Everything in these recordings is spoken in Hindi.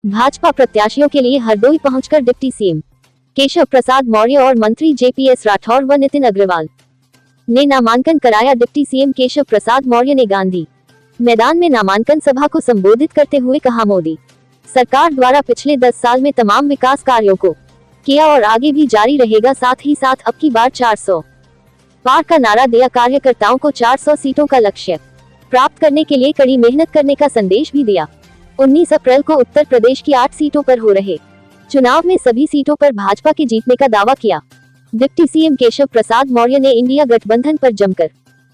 भाजपा प्रत्याशियों के लिए हरदोई पहुंचकर डिप्टी सीएम केशव प्रसाद मौर्य और मंत्री जेपीएस राठौर व नितिन अग्रवाल ने नामांकन कराया। डिप्टी सीएम केशव प्रसाद मौर्य ने गांधी मैदान में नामांकन सभा को संबोधित करते हुए कहा, मोदी सरकार द्वारा पिछले 10 साल में तमाम विकास कार्यों को किया और आगे भी जारी रहेगा। साथ ही साथ अब की बार 400 पार का नारा दिया। कार्यकर्ताओं को 400 सीटों का लक्ष्य प्राप्त करने के लिए कड़ी मेहनत करने का संदेश भी दिया। 19 अप्रैल को उत्तर प्रदेश की 8 सीटों पर हो रहे चुनाव में सभी सीटों पर भाजपा के जीतने का दावा किया। डिप्टी सीएम केशव प्रसाद मौर्य ने इंडिया गठबंधन पर जमकर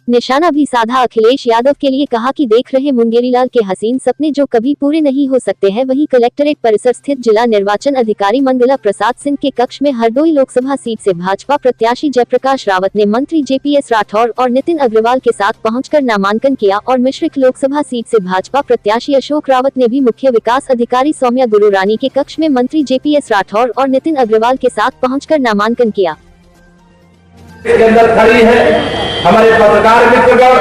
निशाना भी साधा। अखिलेश यादव के लिए कहा कि देख रहे मुंगेरीलाल के हसीन सपने जो कभी पूरे नहीं हो सकते हैं। वहीं कलेक्ट्रेट परिसर स्थित जिला निर्वाचन अधिकारी मंगला प्रसाद सिंह के कक्ष में हरदोई लोकसभा सीट से भाजपा प्रत्याशी जयप्रकाश रावत ने मंत्री जेपीएस राठौर और नितिन अग्रवाल के साथ पहुंचकर नामांकन किया और मिश्रिख लोकसभा सीट से भाजपा प्रत्याशी अशोक रावत ने भी मुख्य विकास अधिकारी सौम्या गुरुरानी के कक्ष में मंत्री जेपीएस राठौर और नितिन अग्रवाल के साथ पहुंचकर नामांकन किया। इसके अंदर खड़ी है हमारे पत्रकार मित्रगण।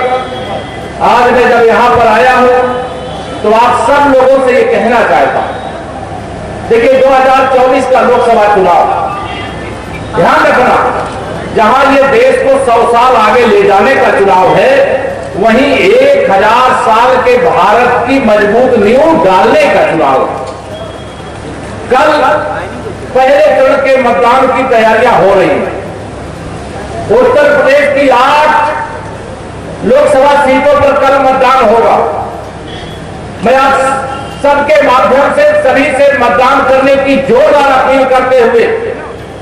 आज मैं जब यहाँ पर आया हूँ तो आप सब लोगों से ये कहना चाहता हूँ, देखिए 2024 का लोकसभा चुनाव, ध्यान रखना, जहाँ ये देश को 100 साल आगे ले जाने का चुनाव है, वहीं 1000 साल के भारत की मजबूत नींव डालने का चुनाव है। कल पहले चरण के मतदान की तैयारियां हो रही हैं। उत्तर प्रदेश की 8 लोकसभा सीटों पर कल मतदान होगा। मैं आप सबके माध्यम से सभी से मतदान करने की जोरदार अपील करते हुए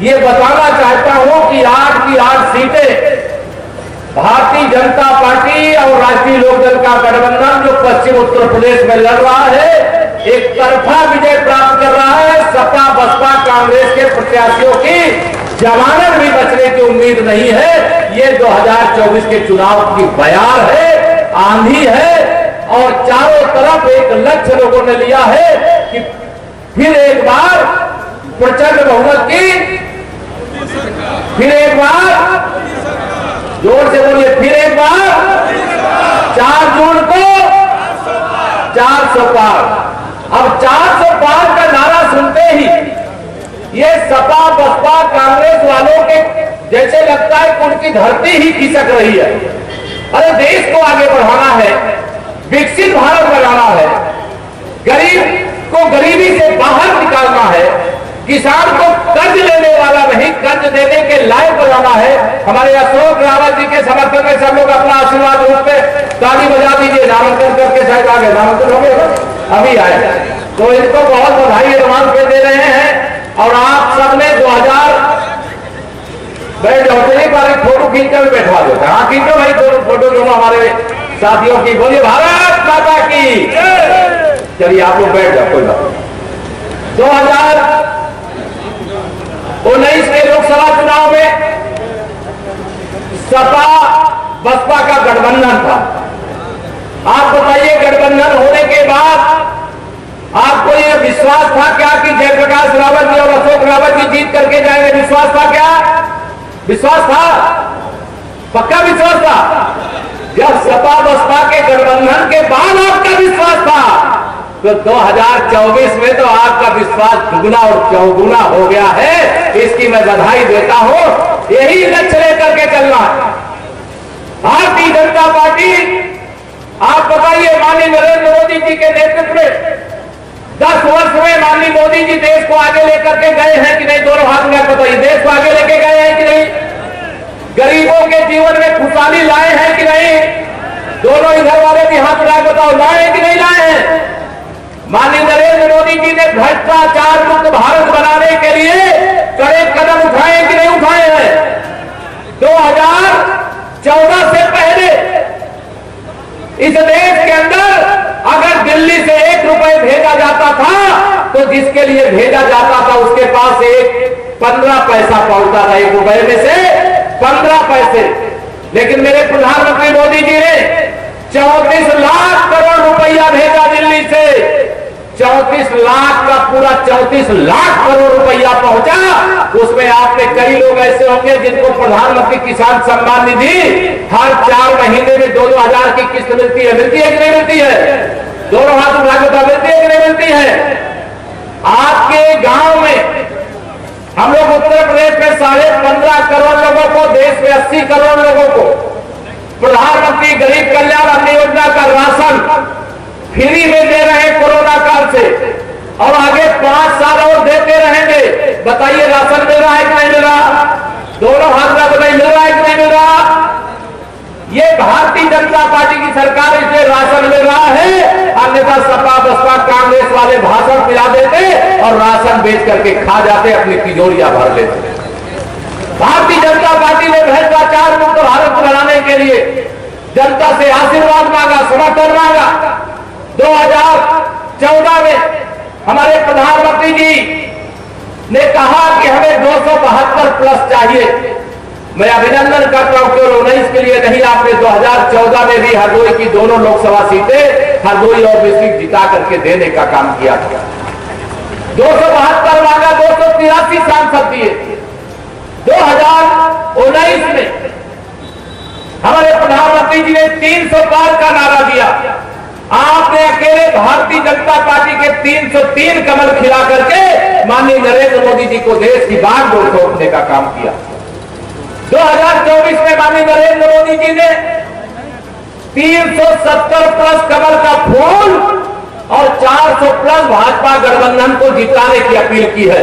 ये बताना चाहता हूं कि 8 की 8 सीटें भारतीय जनता पार्टी और राष्ट्रीय लोकदल का गठबंधन जो पश्चिम उत्तर प्रदेश में लड़ रहा है, एक तरफा विजय प्राप्त कर रहा है। सपा बसपा कांग्रेस के प्रत्याशियों की जमानत भी बचने की उम्मीद नहीं है। ये 2024 के चुनाव की बयार है, आंधी है और चारों तरफ एक लक्ष्य लोगों ने लिया है कि फिर एक बार प्रचंड बहुमत की, फिर एक बार, जोर से बोलिए, फिर एक बार 4 जून को 400 पार। अब 400 पार का नारा सुनते ही ये सपा बसपा कांग्रेस वालों के जैसे लगता है कि उनकी धरती ही खिसक रही है। अरे देश को आगे बढ़ाना है, विकसित भारत बनाना है, गरीब को गरीबी से बाहर निकालना है, किसान को कर्ज लेने वाला नहीं कर्ज देने के लायक बनाना है। हमारे अशोक रावत जी के समर्थन में सब लोग अपना आशीर्वाद रूप में ताली बजा दीजिए। नामांकन करके शायद आगे नामांकन हो गए, अभी आए, तो इनको बहुत बधाई एडवांस में दे रहे हैं। और आप सबने 2000 बैठ जाओ, फोटो खींचकर बैठवा देता है। हाँ खींचो भाई फोटो जो हमारे साथियों की। बोलिए भारत माता की। चलिए आप लोग बैठ जाओ, कोई बात नहीं। 2019 के लोकसभा चुनाव में सपा बसपा का गठबंधन था। आप बताइए, गठबंधन होने के बाद आपको यह विश्वास था क्या कि जयप्रकाश रावत जी और अशोक रावत जी जीत करके जाएंगे? विश्वास था क्या? विश्वास था, पक्का विश्वास था। जब सपा बसपा के गठबंधन के बाद आपका विश्वास था, तो 2024 में तो आपका विश्वास दुगुना और चौगुना हो गया है। इसकी मैं बधाई देता हूं। यही लक्ष्य लेकर के चलना है भारतीय जनता पार्टी। आप बताइए, माननीय नरेंद्र मोदी जी के नेतृत्व में 10 वर्ष में माननीय मोदी जी देश को आगे लेकर के गए हैं कि नहीं? दोनों हाथ में बताइए, देश को आगे लेके गए हैं कि नहीं? गरीबों के जीवन में खुशहाली लाए हैं कि नहीं? दोनों इधर वाले भी हाथ उठाए बताओ, लाए कि नहीं लाए हैं? माननीय नरेंद्र मोदी जी ने भ्रष्टाचार मुक्त भारत बनाने के लिए कड़े कदम उठाए कि नहीं उठाए हैं? 2014 से पहले इस देश के अंदर अगर दिल्ली से 1 रुपए भेजा जाता था तो जिसके लिए भेजा जाता था उसके पास 15 पैसा पहुंचता था। 1 रुपए में से 15 पैसे। लेकिन मेरे प्रधानमंत्री मोदी जी ने 34 लाख करोड़ रुपया भेजा दिल्ली से। 34 लाख का पूरा 34 लाख करोड़ रुपया पहुंचा। उसमें आपने कई लोग ऐसे होंगे जिनको प्रधानमंत्री किसान सम्मान निधि हर 4 महीने में 2-2 हजार की किस्त मिलती है। मिलती है कि नहीं मिलती है? दोनों हाथ उठा के मिलती है कि नहीं मिलती है? आपके गांव में हम लोग उत्तर प्रदेश में 15.5 करोड़ लोगों को, देश में 80 करोड़ लोगों को प्रधानमंत्री गरीब कल्याण अन्न योजना का राशन फ्री में दे रहे हैं कोरोना काल से, और आगे 5 साल और देते रहेंगे। बताइए राशन मिल रहा है कि नहीं मिल रहा? दोनों हाथ में नहीं मिल रहा है कि नहीं मिल रहा? ये भारतीय जनता पार्टी की सरकार, इसलिए राशन मिल रहा है। अन्यथा सपा बसपा कांग्रेस वाले भाषण पिला देते और राशन बेच करके खा जाते, अपनी तिजोरियां भर लेते। भारतीय जनता पार्टी ने भ्रष्टाचार मुक्त भारत बनाने के लिए जनता से आशीर्वाद मांगा, समर्थन मांगा। 2014 में हमारे प्रधानमंत्री जी ने कहा कि हमें 272 प्लस चाहिए। मैं अभिनंदन करता हूं केवल 19 के लिए नहीं, आपने 2014 में भी हरदोई की दोनों लोकसभा सीटें हरदोई और डिस्ट्रिक्ट जिता करके देने का काम किया था। 272 मांगा, 283 सांसद दिए। 2019 में हमारे प्रधानमंत्री जी ने 300 पार का नारा दिया। आपने अकेले भारतीय जनता पार्टी के 303 कमल खिला करके माननीय नरेंद्र मोदी जी को देश की बागडोर रोकने का काम किया। 2024 में माननीय नरेंद्र मोदी जी ने 370 प्लस कमल का फूल और 400 प्लस भाजपा गठबंधन को जिताने की अपील की है।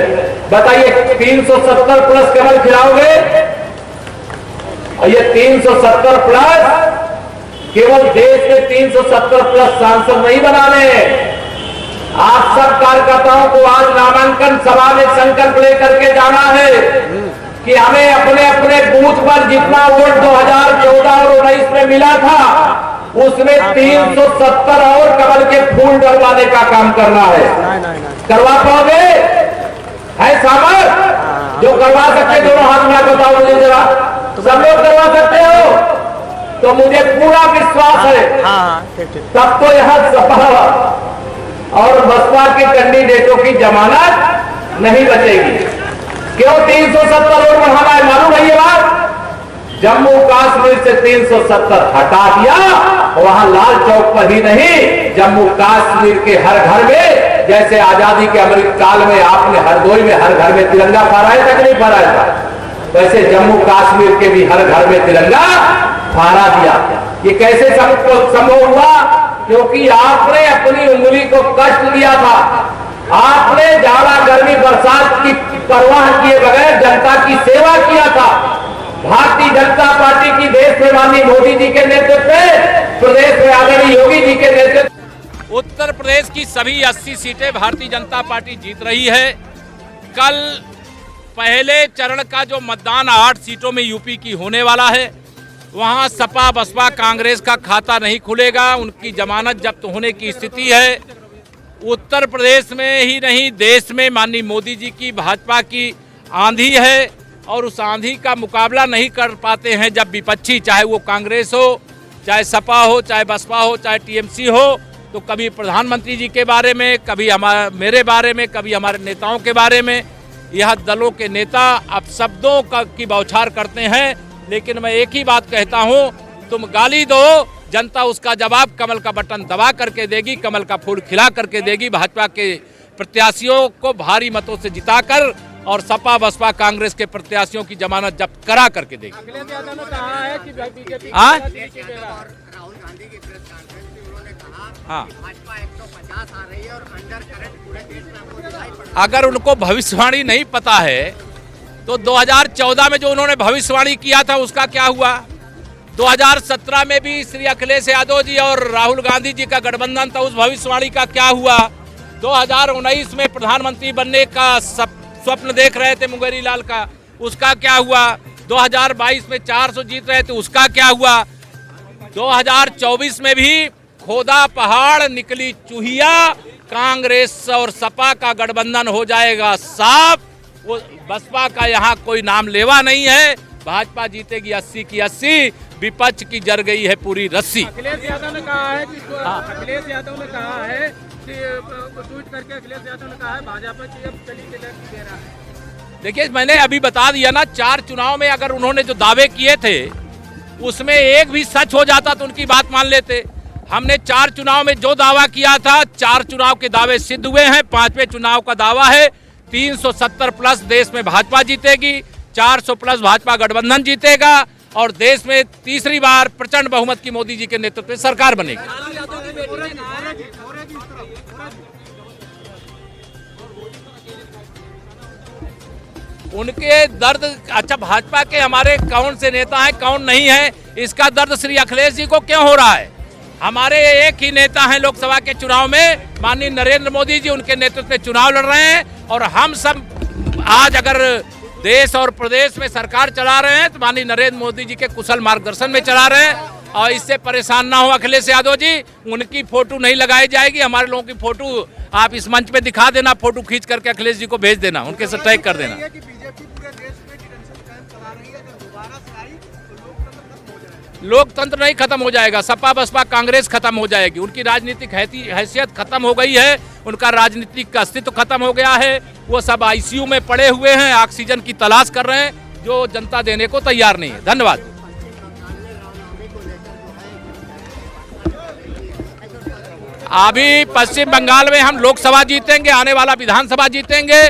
बताइए 370 प्लस कमल खिलाओगे? और ये 370 प्लस केवल देश में 370 प्लस सांसद नहीं बनाने, आप सब कार्यकर्ताओं को आज नामांकन सभा में संकल्प लेकर के जाना है कि हमें अपने अपने बूथ पर जितना वोट 2014 और 19 में मिला था, उसमें 370 और कमल के फूल डलवाने का काम करना है। करवा पाओगे? है सामर्थ जो करवा सकते? दोनों हाथ में बताओ मुझे जरा। सब लोग करवा सकते हो? तो मुझे पूरा विश्वास है तब तो यहां सपा और बसपा के कैंडिडेटों की जमानत नहीं बचेगी। क्यों 370 वोट बढ़ाना है? मालूम है ये बात? जम्मू कश्मीर से 370 हटा दिया, वहां लाल चौक पर ही नहीं, जम्मू कश्मीर के हर घर में, जैसे आजादी के अमृत काल में आपने हरदोई में हर घर में तिरंगा फहराया था कि नहीं फहराया था, वैसे जम्मू कश्मीर के भी हर घर में तिरंगा फहरा दिया। ये कैसे संभव हुआ? क्योंकि आपने अपनी उंगली को कष्ट दिया था। आपने जाड़ा गर्मी बरसात की परवाह किए बगैर जनता की सेवा किया था। भारतीय जनता पार्टी की देश में माननीय मोदी जी के नेतृत्व में, प्रदेश में आदरणीय योगी जी के नेतृत्व। उत्तर प्रदेश की सभी 80 सीटें भारतीय जनता पार्टी जीत रही है। कल पहले चरण का जो मतदान 8 सीटों में यूपी की होने वाला है, वहां सपा बसपा कांग्रेस का खाता नहीं खुलेगा, उनकी जमानत जब्त होने की स्थिति है। उत्तर प्रदेश में ही नहीं, देश में माननीय मोदी जी की भाजपा की आंधी है, और उस आंधी का मुकाबला नहीं कर पाते हैं जब विपक्षी, चाहे वो कांग्रेस हो, चाहे सपा हो, चाहे बसपा हो, चाहे टीएमसी हो, तो कभी प्रधानमंत्री जी के बारे में, कभी मेरे बारे में, कभी हमारे नेताओं के बारे में, यह दलों के नेता अब शब्दों की बौछार करते हैं। लेकिन मैं एक ही बात कहता हूं, तुम गाली दो, जनता उसका जवाब कमल का बटन दबा करके देगी, कमल का फूल खिला करके देगी। भाजपा के प्रत्याशियों को भारी मतों से जिताकर और सपा बसपा कांग्रेस के प्रत्याशियों की जमानत जब्त करा करके देगी। अखिलेश यादव ने कहा है कि बीजेपी राहुल गांधी की प्रेस कॉन्फ्रेंस में उन्होंने कहा कि भाजपा 150 आ रही है और अंडर करंट पूरे देश में आपको दिखाई पड़ रहा है। अगर उनको भविष्यवाणी नहीं पता है तो 2014 में जो उन्होंने भविष्यवाणी किया था उसका क्या हुआ? 2017 में भी श्री अखिलेश यादव जी और राहुल गांधी जी का गठबंधन था, उस भविष्यवाणी का क्या हुआ? 2019 में प्रधानमंत्री बनने का स्वप्न देख रहे थे मुंगेरी लाल का, उसका क्या हुआ? 2022 में 400 जीत रहे थे, उसका क्या हुआ? 2024 में भी खोदा पहाड़ निकली चूहिया, कांग्रेस और सपा का गठबंधन हो जाएगा साफ। वो बसपा का यहाँ कोई नाम लेवा नहीं है। भाजपा जीतेगी 80 की 80, विपक्ष की जर गई है पूरी रस्सी। अखिलेश यादव ने कहा है कि अखिलेश यादव ने कहा है कि ट्वीट करके अखिलेश यादव ने कहा है भाजपा की अब चली दे रहा है। देखिए, मैंने अभी बता दिया ना, 4 चुनाव में अगर उन्होंने जो दावे किए थे उसमें एक भी सच हो जाता तो उनकी बात मान लेते। हमने 4 चुनाव में जो दावा किया था, 4 चुनाव के दावे सिद्ध हुए हैं। 5वें चुनाव का दावा है 370 प्लस देश में भाजपा जीतेगी, 400 प्लस भाजपा गठबंधन जीतेगा और देश में तीसरी बार प्रचंड बहुमत की मोदी जी के नेतृत्व में सरकार बनेगी। उनके दर्द, अच्छा भाजपा के हमारे कौन से नेता हैं कौन नहीं है, इसका दर्द श्री अखिलेश जी को क्यों हो रहा है? हमारे एक ही नेता हैं लोकसभा के चुनाव में, माननीय नरेंद्र मोदी जी, उनके नेतृत्व में चुनाव लड़ रहे हैं और हम सब आज अगर देश और प्रदेश में सरकार चला रहे हैं तो माननीय नरेंद्र मोदी जी के कुशल मार्गदर्शन में चला रहे हैं। और इससे परेशान ना हो अखिलेश यादव जी, उनकी फोटो नहीं लगाई जाएगी। हमारे लोगों की फोटो आप इस मंच पे दिखा देना, फोटो खींच करके अखिलेश जी को भेज देना, उनके से टैग कर देना। लोकतंत्र नहीं खत्म हो जाएगा, सपा बसपा कांग्रेस खत्म हो जाएगी, उनकी राजनीतिक हैसियत खत्म हो गई है, उनका राजनीतिक अस्तित्व खत्म हो गया है। वो सब आईसीयू में पड़े हुए हैं, ऑक्सीजन की तलाश कर रहे हैं, जो जनता देने को तैयार नहीं है। धन्यवाद। अभी पश्चिम बंगाल में हम लोकसभा जीतेंगे, आने वाला विधानसभा जीतेंगे।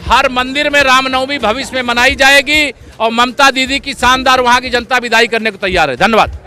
हर मंदिर में रामनवमी भविष्य में मनाई जाएगी और ममता दीदी की शानदार वहां की जनता विदाई करने को तैयार है। धन्यवाद।